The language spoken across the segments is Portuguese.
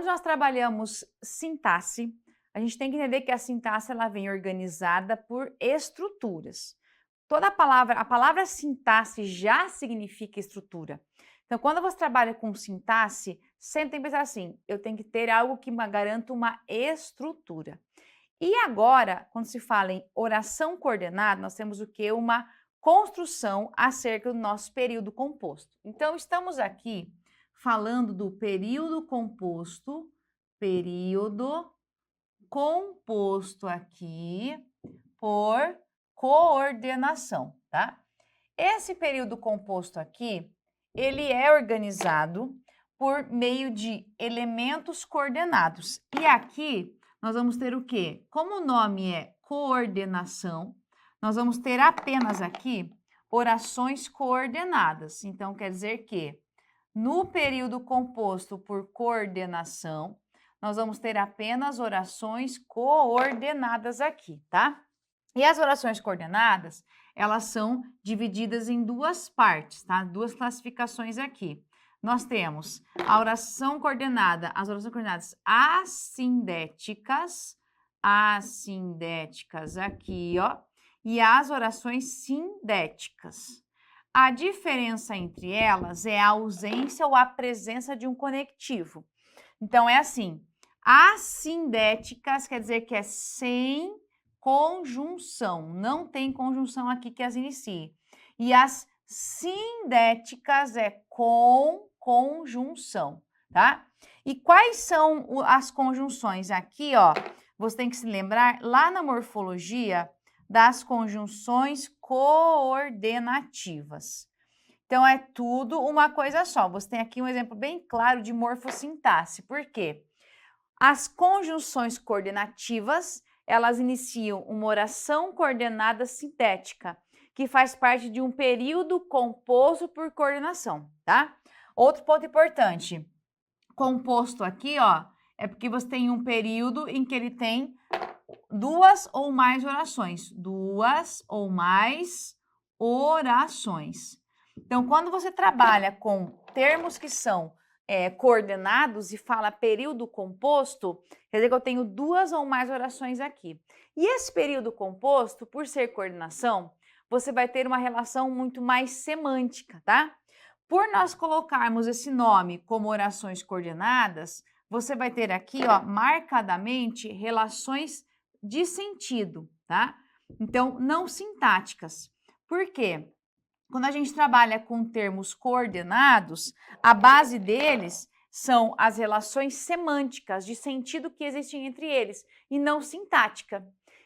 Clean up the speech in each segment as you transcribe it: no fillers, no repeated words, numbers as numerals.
Quando nós trabalhamos sintaxe, a gente tem que entender que a sintaxe ela vem organizada por estruturas. A palavra sintaxe já significa estrutura. Então, quando você trabalha com sintaxe, sempre tem que pensar assim, eu tenho que ter algo que me garanta uma estrutura. E agora, quando se fala em oração coordenada, nós temos o que? Uma construção acerca do nosso período composto. Então, estamos aqui falando do período composto aqui por coordenação, tá? Esse período composto aqui, ele é organizado por meio de elementos coordenados. E aqui nós vamos ter o quê? Como o nome é coordenação, nós vamos ter apenas aqui orações coordenadas. Então, quer dizer que no período composto por coordenação, nós vamos ter apenas orações coordenadas aqui, tá? E as orações coordenadas, elas são divididas em duas partes, tá? Duas classificações aqui. Nós temos a oração coordenada, as orações coordenadas assindéticas aqui, ó, e as orações sindéticas. A diferença entre elas é a ausência ou a presença de um conectivo. Então, é assim, assindéticas quer dizer que é sem conjunção, não tem conjunção aqui que as inicie. E as sindéticas é com conjunção, tá? E quais são as conjunções? Aqui, ó, você tem que se lembrar lá na morfologia das conjunções coordenativas. Então, é tudo uma coisa só. Você tem aqui um exemplo bem claro de morfossintaxe. Por quê? As conjunções coordenativas, elas iniciam uma oração coordenada sintética, que faz parte de um período composto por coordenação, tá? Outro ponto importante, composto aqui, ó, é porque você tem um período em que ele tem duas ou mais orações. Então, quando você trabalha com termos que são coordenados e fala período composto, quer dizer que eu tenho duas ou mais orações aqui. E esse período composto, por ser coordenação, você vai ter uma relação muito mais semântica, tá? Por nós colocarmos esse nome como orações coordenadas, você vai ter aqui, ó, marcadamente relações de sentido, tá? Então, não sintáticas. Por quê? Quando a gente trabalha com termos coordenados, a base deles são as relações semânticas de sentido que existem entre eles e não sintática.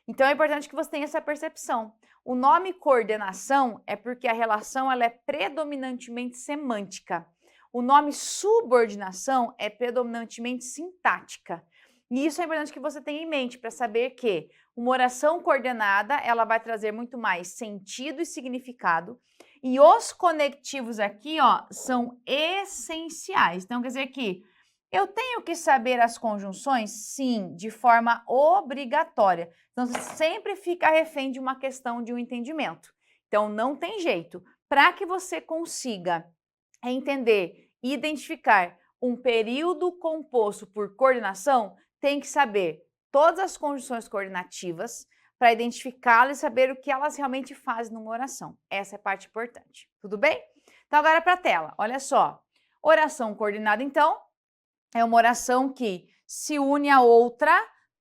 Então é importante que você tenha essa percepção. O nome coordenação é porque a relação ela é predominantemente semântica. O nome subordinação é predominantemente sintática. E isso é importante que você tenha em mente para saber que uma oração coordenada ela vai trazer muito mais sentido e significado. E os conectivos aqui, ó, são essenciais. Então, quer dizer que eu tenho que saber as conjunções? Sim, de forma obrigatória. Então, você sempre fica refém de uma questão de um entendimento. Então, não tem jeito. Para que você consiga entender e identificar um período composto por coordenação, tem que saber todas as conjunções coordenativas, para identificá-las e saber o que elas realmente fazem numa oração. Essa é a parte importante. Tudo bem? Então, agora para a tela. Olha só. Oração coordenada, então, é uma oração que se une a outra,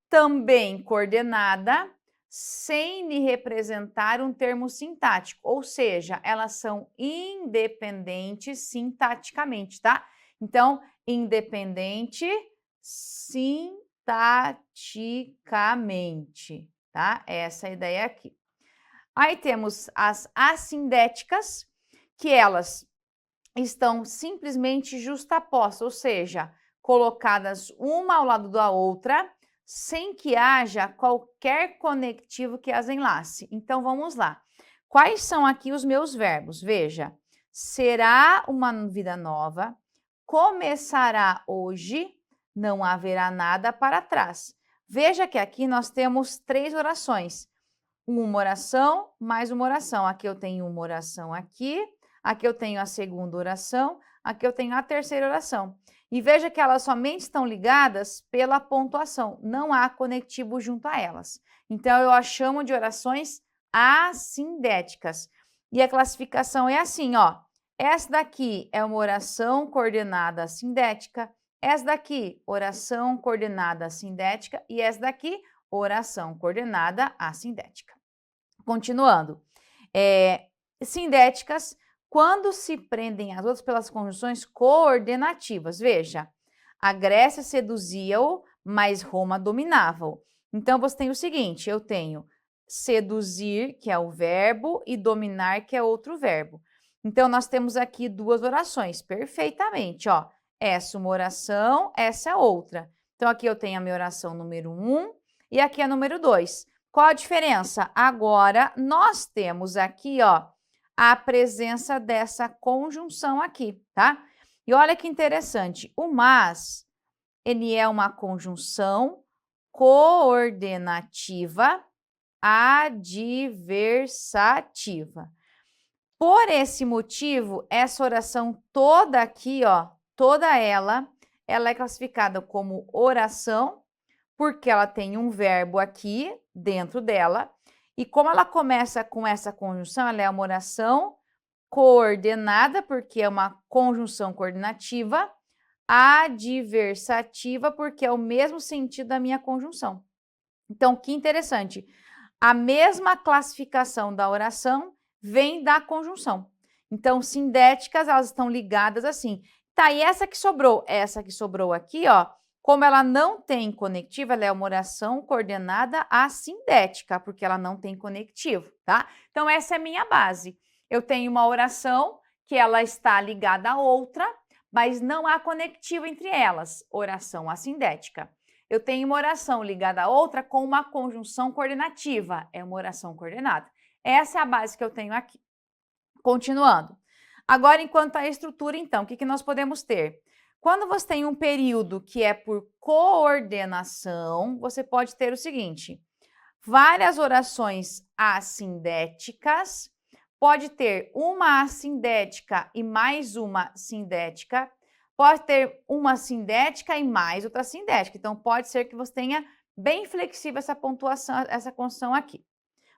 também coordenada, sem lhe representar um termo sintático. Ou seja, elas são independentes sintaticamente, tá? Então, independente sintaticamente. Tá? Essa é a ideia aqui. Aí temos as assindéticas, que elas estão simplesmente justapostas, ou seja, colocadas uma ao lado da outra, sem que haja qualquer conectivo que as enlace. Então, vamos lá. Quais são aqui os meus verbos? Veja, será uma vida nova, começará hoje, não haverá nada para trás. Veja que aqui nós temos três orações. Uma oração mais uma oração. Aqui eu tenho uma oração aqui eu tenho a segunda oração, aqui eu tenho a terceira oração. E veja que elas somente estão ligadas pela pontuação, não há conectivo junto a elas. Então, eu as chamo de orações assindéticas. E a classificação é assim, ó. Essa daqui é uma oração coordenada assindética, essa daqui, oração coordenada assindética, e essa daqui, oração coordenada assindética. Continuando. Sindéticas, quando se prendem as outras pelas conjunções coordenativas. Veja, a Grécia seduzia-o, mas Roma dominava-o. Então, você tem o seguinte, eu tenho seduzir, que é o verbo, e dominar, que é outro verbo. Então, nós temos aqui duas orações, perfeitamente, ó. Essa uma oração, essa é outra. Então, aqui eu tenho a minha oração número 1 e aqui a número 2. Qual a diferença? Agora, nós temos aqui, ó, a presença dessa conjunção aqui, tá? E olha que interessante, o mas, ele é uma conjunção coordenativa adversativa. Por esse motivo, essa oração toda aqui, ó, toda ela é classificada como oração, porque ela tem um verbo aqui dentro dela, e como ela começa com essa conjunção, ela é uma oração coordenada, porque é uma conjunção coordenativa, adversativa, porque é o mesmo sentido da minha conjunção. Então, que interessante. A mesma classificação da oração vem da conjunção. Então, sindéticas, elas estão ligadas assim. Tá, e essa que sobrou aqui, ó, como ela não tem conectivo, ela é uma oração coordenada assindética, porque ela não tem conectivo, tá? Então, essa é a minha base. Eu tenho uma oração que ela está ligada a outra, mas não há conectivo entre elas, oração assindética. Eu tenho uma oração ligada a outra com uma conjunção coordenativa, é uma oração coordenada. Essa é a base que eu tenho aqui. Continuando. Agora, enquanto à estrutura, então, o que nós podemos ter? Quando você tem um período que é por coordenação, você pode ter o seguinte, várias orações assindéticas, pode ter uma assindética e mais uma sindética, pode ter uma sindética e mais outra sindética. Então, pode ser que você tenha bem flexível essa pontuação, essa construção aqui.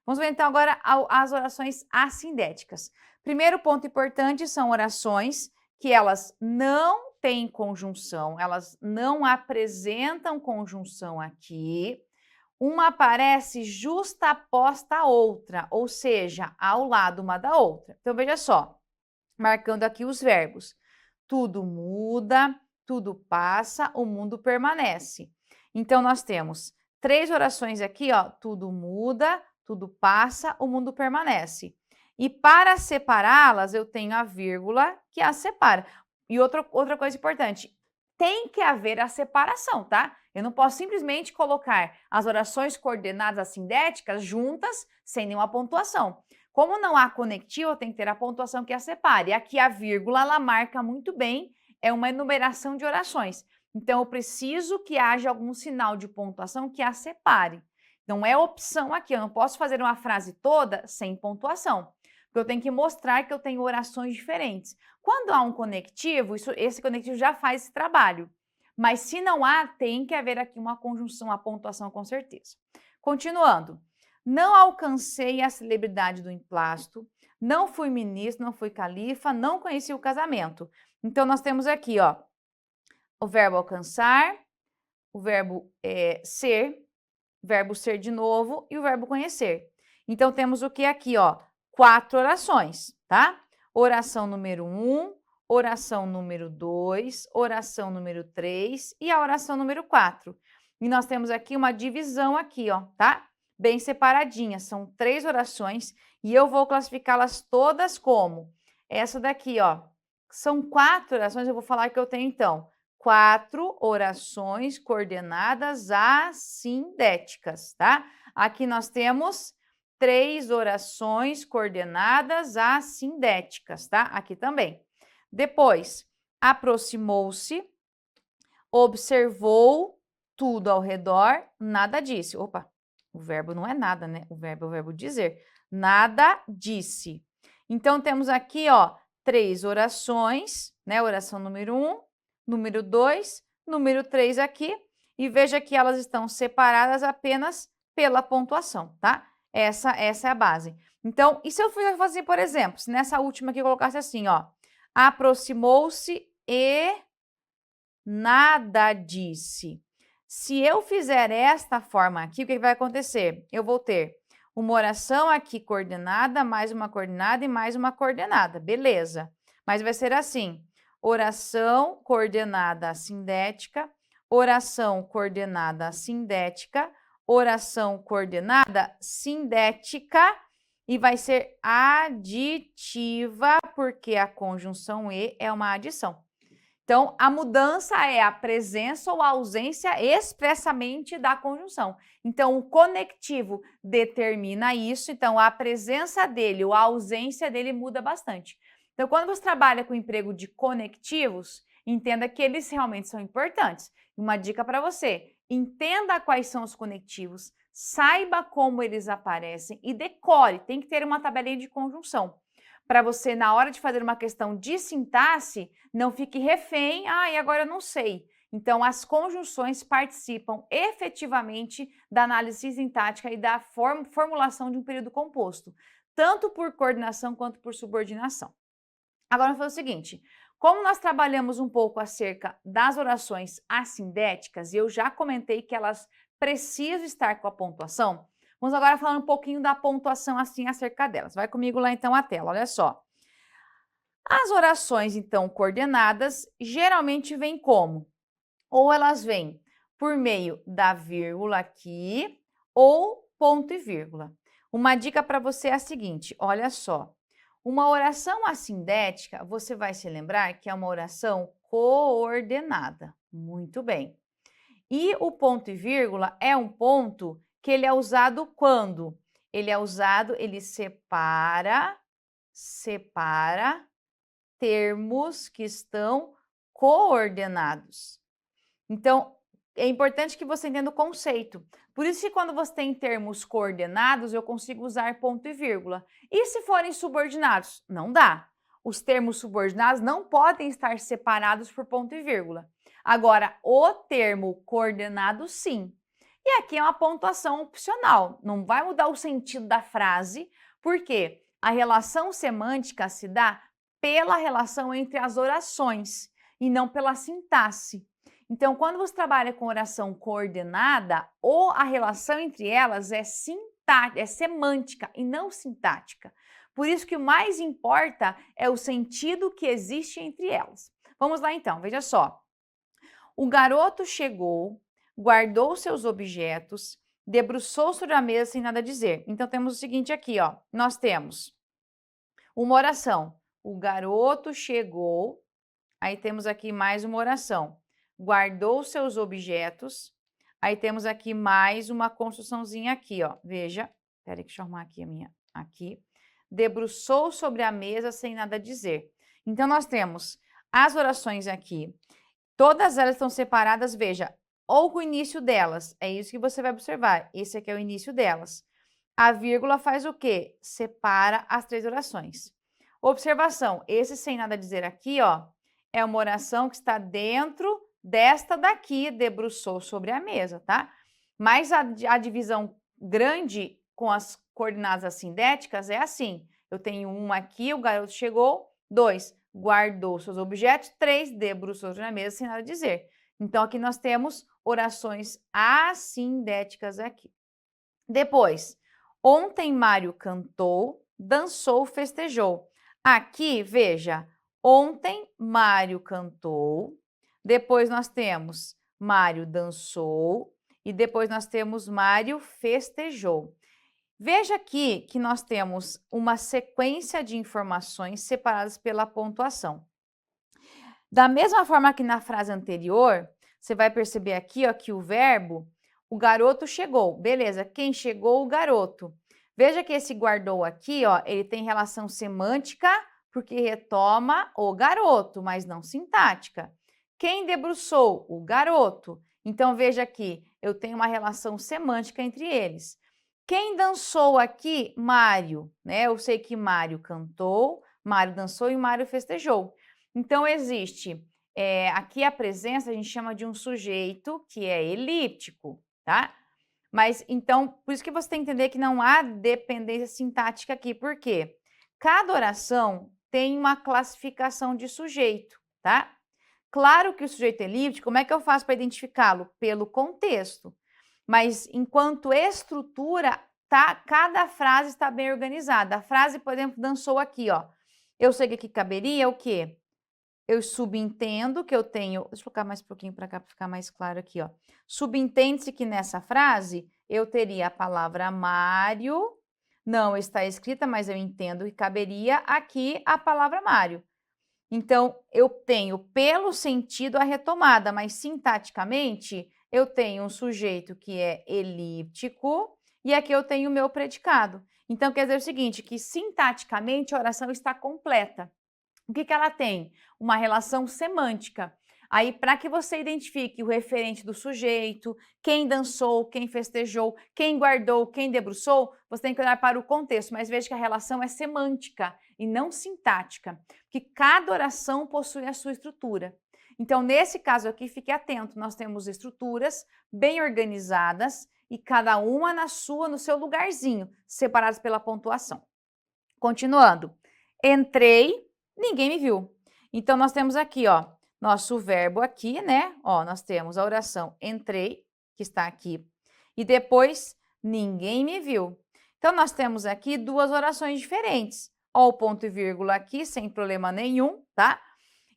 Vamos ver, então, agora as orações assindéticas. Primeiro ponto importante são orações que elas não têm conjunção, elas não apresentam conjunção aqui. Uma aparece justaposta à outra, ou seja, ao lado uma da outra. Então, veja só, marcando aqui os verbos. Tudo muda, tudo passa, o mundo permanece. Então, nós temos 3 orações aqui, ó, tudo muda, tudo passa, o mundo permanece. E para separá-las, eu tenho a vírgula que as separa. E outra coisa importante, tem que haver a separação, tá? Eu não posso simplesmente colocar as orações coordenadas assindéticas juntas, sem nenhuma pontuação. Como não há conectivo, tem que ter a pontuação que a separe. E aqui a vírgula, ela marca muito bem, é uma enumeração de orações. Então, eu preciso que haja algum sinal de pontuação que a separe. Não é opção aqui, eu não posso fazer uma frase toda sem pontuação, porque eu tenho que mostrar que eu tenho orações diferentes. Quando há um conectivo, esse conectivo já faz esse trabalho. Mas se não há, tem que haver aqui uma conjunção, uma pontuação com certeza. Continuando. Não alcancei a celebridade do emplasto, não fui ministro, não fui califa, não conheci o casamento. Então, nós temos aqui, ó, o verbo alcançar, o verbo ser de novo e o verbo conhecer. Então, temos o que aqui, ó? 4 orações, tá? Oração número 1, oração número 2, oração número 3 e a oração número 4. E nós temos aqui uma divisão aqui, ó, tá? Bem separadinha, são 3 orações e eu vou classificá-las todas como essa daqui, ó. São 4 orações, eu vou falar que eu tenho, então, 4 orações coordenadas assindéticas, tá? Aqui nós temos 3 orações coordenadas assindéticas, tá? Aqui também. Depois, aproximou-se, observou tudo ao redor, nada disse. Opa, o verbo não é nada, né? O verbo é o verbo dizer. Nada disse. Então, temos aqui, ó, 3 orações, né? Oração número 1, número 2, número 3 aqui, e veja que elas estão separadas apenas pela pontuação, tá? Essa é a base. Então, e se eu fazer, por exemplo, se nessa última aqui eu colocasse assim, ó, aproximou-se e nada disse. Se eu fizer esta forma aqui, o que vai acontecer? Eu vou ter uma oração aqui coordenada, mais uma coordenada e mais uma coordenada, beleza. Mas vai ser assim, oração coordenada assindética, oração coordenada assindética, oração coordenada sindética, e vai ser aditiva, porque a conjunção e é uma adição. Então, a mudança é a presença ou a ausência expressamente da conjunção. Então, o conectivo determina isso, então a presença dele ou a ausência dele muda bastante. Então, quando você trabalha com o emprego de conectivos, entenda que eles realmente são importantes. Uma dica para você, entenda quais são os conectivos, saiba como eles aparecem e decore, tem que ter uma tabelinha de conjunção. Para você, na hora de fazer uma questão de sintaxe, não fique refém, e agora eu não sei. Então, as conjunções participam efetivamente da análise sintática e da formulação de um período composto, tanto por coordenação quanto por subordinação. Agora, vamos fazer o seguinte, como nós trabalhamos um pouco acerca das orações assindéticas, e eu já comentei que elas precisam estar com a pontuação, vamos agora falar um pouquinho da pontuação assim acerca delas. Vai comigo lá então à tela, olha só. As orações então coordenadas geralmente vêm como? Ou elas vêm por meio da vírgula aqui ou ponto e vírgula. Uma dica para você é a seguinte, olha só. Uma oração assindética, você vai se lembrar que é uma oração coordenada. Muito bem. E o ponto e vírgula é um ponto que ele é usado quando? Ele é usado, ele separa termos que estão coordenados. Então, é importante que você entenda o conceito. Por isso que quando você tem termos coordenados, eu consigo usar ponto e vírgula. E se forem subordinados? Não dá. Os termos subordinados não podem estar separados por ponto e vírgula. Agora, o termo coordenado, sim. E aqui é uma pontuação opcional, não vai mudar o sentido da frase, porque a relação semântica se dá pela relação entre as orações e não pela sintaxe. Então, quando você trabalha com oração coordenada, ou a relação entre elas é semântica e não sintática. Por isso que o mais importa é o sentido que existe entre elas. Vamos lá então, veja só. O garoto chegou, guardou seus objetos, debruçou sobre a mesa sem nada dizer. Então, temos o seguinte aqui, ó. Nós temos uma oração. O garoto chegou, aí temos aqui mais uma oração. Guardou seus objetos, aí temos aqui mais uma construçãozinha aqui, ó. Veja, peraí, deixa eu arrumar aqui a minha, aqui. Debruçou sobre a mesa sem nada dizer. Então, nós temos as orações aqui. Todas elas estão separadas, veja, ou com o início delas. É isso que você vai observar. Esse aqui é o início delas. A vírgula faz o quê? Separa as três orações. Observação, esse sem nada dizer aqui, ó, é uma oração que está dentro desta daqui, debruçou sobre a mesa, tá? Mas a divisão grande com as coordenadas assindéticas é assim. Eu tenho uma aqui, o garoto chegou, 2, guardou seus objetos, 3, debruçou sobre a mesa sem nada dizer. Então, aqui nós temos orações assindéticas aqui. Depois, ontem Mário cantou, dançou, festejou. Aqui, veja, ontem Mário cantou, depois nós temos Mário dançou e depois nós temos Mário festejou. Veja aqui que nós temos uma sequência de informações separadas pela pontuação. Da mesma forma que na frase anterior, você vai perceber aqui ó, que o verbo, o garoto chegou. Beleza, quem chegou? O garoto. Veja que esse guardou aqui, ó, ele tem relação semântica porque retoma o garoto, mas não sintática. Quem debruçou? O garoto. Então, veja aqui, eu tenho uma relação semântica entre eles. Quem dançou aqui? Mário, né? Eu sei que Mário cantou, Mário dançou e Mário festejou. Então, existe aqui a presença a gente chama de um sujeito que é elíptico, tá? Mas, então, por isso que você tem que entender que não há dependência sintática aqui. Por quê? Cada oração tem uma classificação de sujeito, tá? Claro que o sujeito elíptico, como é que eu faço para identificá-lo? Pelo contexto. Mas, enquanto estrutura, cada frase está bem organizada. A frase, por exemplo, dançou aqui, ó. Eu sei que aqui caberia o quê? Eu subentendo que eu tenho. Deixa eu colocar mais um pouquinho para cá para ficar mais claro aqui, ó. Subentende-se que nessa frase eu teria a palavra Mário, não está escrita, mas eu entendo que caberia aqui a palavra Mário. Então, eu tenho pelo sentido a retomada, mas sintaticamente eu tenho um sujeito que é elíptico e aqui eu tenho o meu predicado. Então, quer dizer o seguinte, que sintaticamente a oração está completa. O que ela tem? Uma relação semântica. Aí, para que você identifique o referente do sujeito, quem dançou, quem festejou, quem guardou, quem debruçou, você tem que olhar para o contexto, mas veja que a relação é semântica e não sintática, que cada oração possui a sua estrutura. Então, nesse caso aqui, fique atento, nós temos estruturas bem organizadas e cada uma no seu lugarzinho, separadas pela pontuação. Continuando, entrei, ninguém me viu. Então, nós temos aqui, ó, nosso verbo aqui, né? Ó, nós temos a oração entrei, que está aqui, e depois ninguém me viu. Então, nós temos aqui duas orações diferentes. Ó, o ponto e vírgula aqui, sem problema nenhum, tá?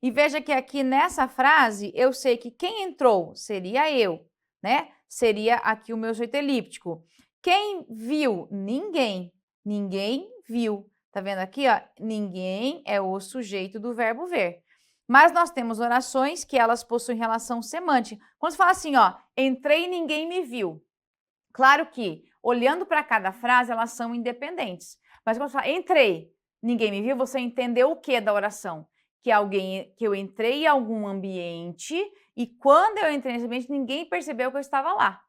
E veja que aqui nessa frase, eu sei que quem entrou seria eu, né? Seria aqui o meu sujeito elíptico. Quem viu? Ninguém. Ninguém viu. Tá vendo aqui, ó? Ninguém é o sujeito do verbo ver. Mas nós temos orações que elas possuem relação semântica. Quando você fala assim, ó, entrei e ninguém me viu. Claro que, olhando para cada frase, elas são independentes. Mas quando você fala entrei, ninguém me viu, você entendeu o que da oração? Que eu entrei em algum ambiente e quando eu entrei nesse ambiente, ninguém percebeu que eu estava lá.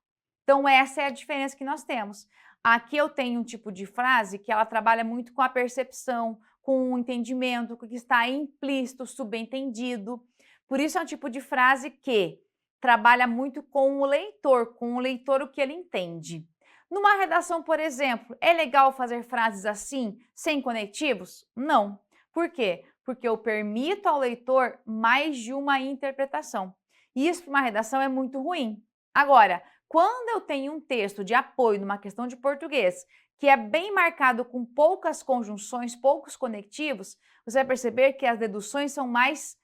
Então, essa é a diferença que nós temos. Aqui eu tenho um tipo de frase que ela trabalha muito com a percepção, com o entendimento, com o que está implícito, subentendido. Por isso é um tipo de frase que trabalha muito com o leitor o que ele entende. Numa redação, por exemplo, é legal fazer frases assim, sem conectivos? Não. Por quê? Porque eu permito ao leitor mais de uma interpretação. E isso para uma redação é muito ruim. Agora, quando eu tenho um texto de apoio numa questão de português que é bem marcado com poucas conjunções, poucos conectivos, você vai perceber que as deduções são mais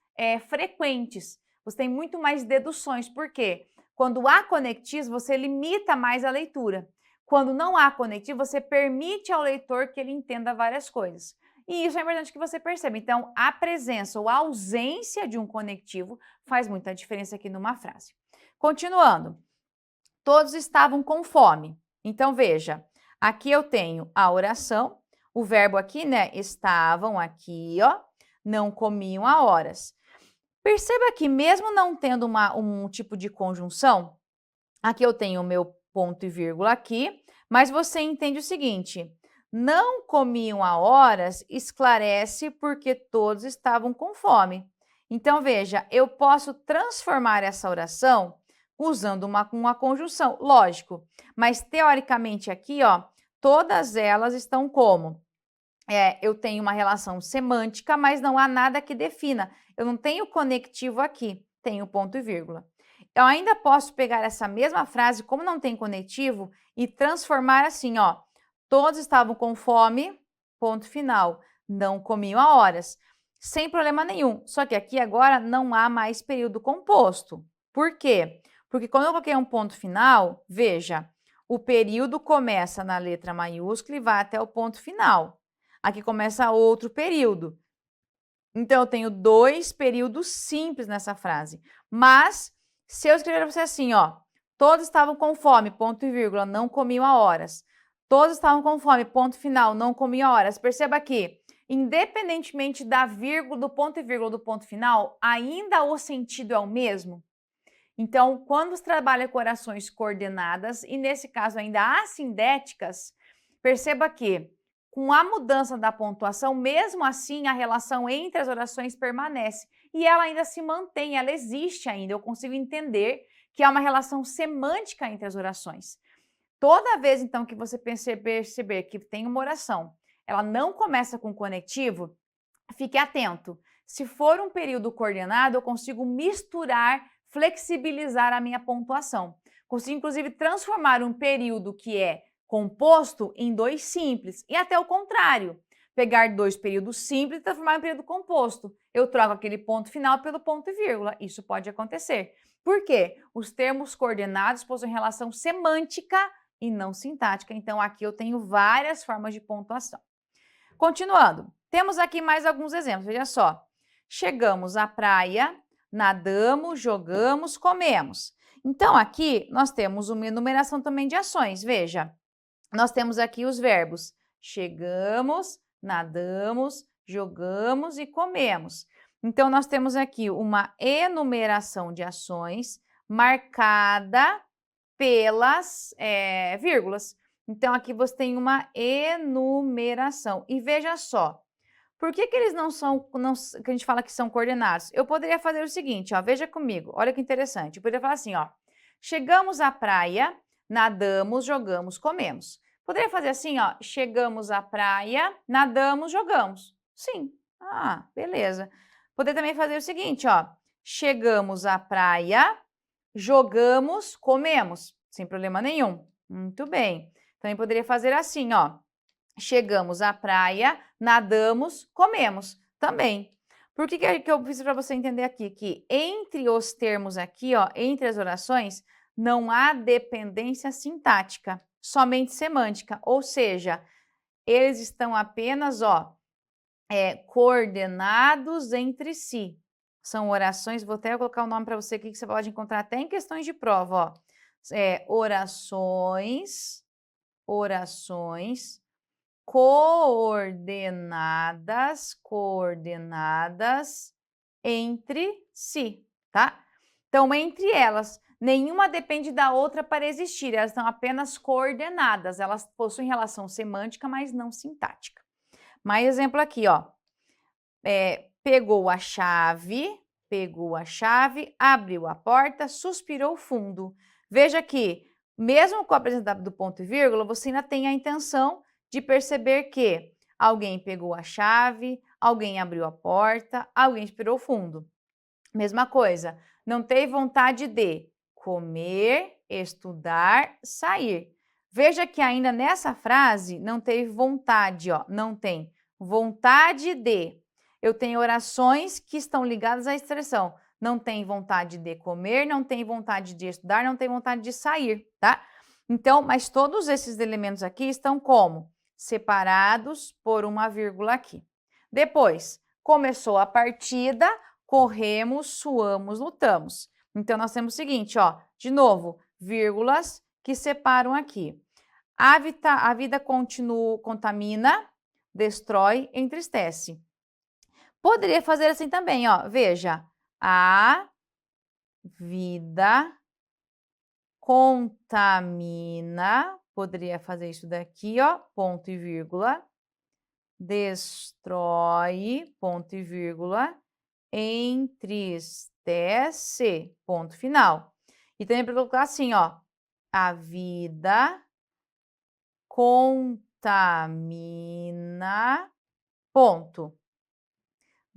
frequentes. Você tem muito mais deduções. Por quê? Quando há conectivos, você limita mais a leitura. Quando não há conectivo, você permite ao leitor que ele entenda várias coisas. E isso é importante que você perceba. Então, a presença ou a ausência de um conectivo faz muita diferença aqui numa frase. Continuando. Todos estavam com fome. Então, veja, aqui eu tenho a oração, o verbo aqui, né? Estavam aqui, ó, não comiam há horas. Perceba que mesmo não tendo um tipo de conjunção, aqui eu tenho o meu ponto e vírgula aqui, mas você entende o seguinte, não comiam há horas esclarece porque todos estavam com fome. Então, veja, eu posso transformar essa oração usando uma conjunção, lógico, mas teoricamente aqui, ó, todas elas estão como? Eu tenho uma relação semântica, mas não há nada que defina. Eu não tenho conectivo aqui, tenho ponto e vírgula. Eu ainda posso pegar essa mesma frase, como não tem conectivo, e transformar assim, ó. Todos estavam com fome, ponto final. Não comiam há horas. Sem problema nenhum. Só que aqui agora não há mais período composto. Por quê? Porque quando eu coloquei um ponto final, veja, o período começa na letra maiúscula e vai até o ponto final. Aqui começa outro período. Então, eu tenho dois períodos simples nessa frase. Mas, se eu escrever para você assim, ó, todos estavam com fome, ponto e vírgula, não comiam há horas. Todos estavam com fome, ponto final, não comiam há horas. Perceba que, independentemente da vírgula, do ponto e vírgula do ponto final, ainda o sentido é o mesmo. Então, quando se trabalha com orações coordenadas, e nesse caso ainda assindéticas, perceba que com a mudança da pontuação, mesmo assim, a relação entre as orações permanece. e ela ainda se mantém, ela existe ainda. Eu consigo entender que há uma relação semântica entre as orações. Toda vez, então, que você perceber que tem uma oração, ela não começa com conectivo, fique atento. Se for um período coordenado, eu consigo misturar, flexibilizar a minha pontuação. Consigo, inclusive, transformar um período que é composto em dois simples. E até o contrário, pegar dois períodos simples e transformar em período composto. Eu troco aquele ponto final pelo ponto e vírgula. Isso pode acontecer. Por quê? Os termos coordenados possuem relação semântica e não sintática. Então, aqui eu tenho várias formas de pontuação. Continuando, temos aqui mais alguns exemplos. Veja só. Chegamos à praia, nadamos, jogamos, comemos. Então, aqui nós temos uma enumeração também de ações. Veja, nós temos aqui os verbos chegamos, nadamos, jogamos e comemos. Então, nós temos aqui uma enumeração de ações marcada pelas vírgulas. Então, aqui você tem uma enumeração. E veja só, por que eles não são, que a gente fala que são coordenados? Eu poderia fazer o seguinte, ó, veja comigo, olha que interessante. Eu poderia falar assim, ó, chegamos à praia, nadamos, jogamos, comemos. Poderia fazer assim, ó, chegamos à praia, nadamos, jogamos. Sim, beleza. Poderia também fazer o seguinte, ó, chegamos à praia, jogamos, comemos, sem problema nenhum. Muito bem. Também poderia fazer assim, ó, chegamos à praia, nadamos, comemos também. Por que eu preciso para você entender aqui? Que entre os termos aqui, ó, entre as orações, não há dependência sintática, somente semântica. Ou seja, eles estão apenas, ó, coordenados entre si. São orações, vou até colocar o nome para você aqui, que você pode encontrar até em questões de prova, ó. Orações coordenadas entre si, tá? Então, entre elas, nenhuma depende da outra para existir, elas estão apenas coordenadas, elas possuem relação semântica, mas não sintática. Mais exemplo aqui, ó. Pegou a chave, abriu a porta, suspirou fundo. Veja que, mesmo com a presença do ponto e vírgula, você ainda tem a intenção de perceber que alguém pegou a chave, alguém abriu a porta, alguém suspirou fundo. Mesma coisa, não teve vontade de comer, estudar, sair. Veja que ainda nessa frase não teve vontade, ó, não tem vontade de. Eu tenho orações que estão ligadas à expressão. Não tem vontade de comer, não tem vontade de estudar, não tem vontade de sair, tá? Então, mas todos esses elementos aqui estão como? Separados por uma vírgula aqui. Depois, começou a partida, corremos, suamos, lutamos. Então, nós temos o seguinte, ó, de novo, vírgulas que separam aqui. A vida continua, contamina, destrói, entristece. Poderia fazer assim também, ó, veja, a vida contamina, poderia fazer isso daqui, ó, ponto e vírgula, destrói, ponto e vírgula, entristece, ponto final. E também para colocar assim, ó, a vida contamina, ponto.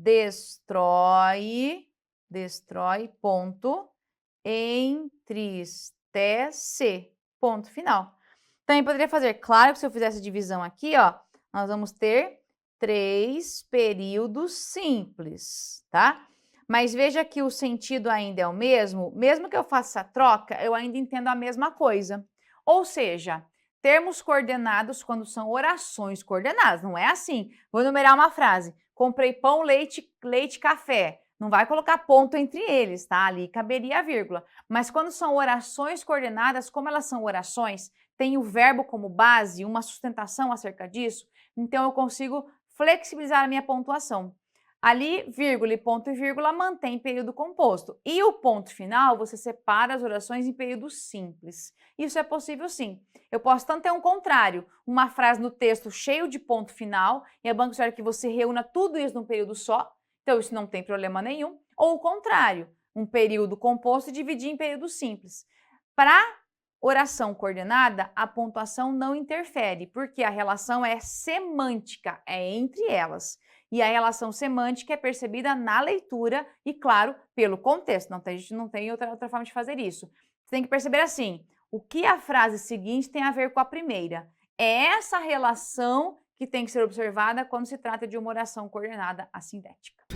Destrói, ponto, entristece, ponto final. Também poderia fazer, claro que se eu fizesse divisão aqui, ó, nós vamos ter 3 períodos simples, tá? Mas veja que o sentido ainda é o mesmo que eu faça a troca, eu ainda entendo a mesma coisa. Ou seja, termos coordenados quando são orações coordenadas, não é assim. Vou enumerar uma frase. Comprei pão, leite, café. Não vai colocar ponto entre eles, tá? Ali caberia a vírgula. Mas quando são orações coordenadas, como elas são orações, tem o verbo como base, uma sustentação acerca disso, então eu consigo flexibilizar a minha pontuação. Ali, vírgula e ponto e vírgula mantém período composto. E o ponto final, você separa as orações em períodos simples. Isso é possível sim. Eu posso tanto ter um contrário, uma frase no texto cheio de ponto final, e a banca espera que você reúna tudo isso num período só, então isso não tem problema nenhum. Ou o contrário, um período composto dividir em período simples. Para oração coordenada, a pontuação não interfere, porque a relação é semântica, é entre elas. E a relação semântica é percebida na leitura e, claro, pelo contexto. A gente não tem outra forma de fazer isso. Você tem que perceber assim, o que a frase seguinte tem a ver com a primeira. É essa relação que tem que ser observada quando se trata de uma oração coordenada assindética.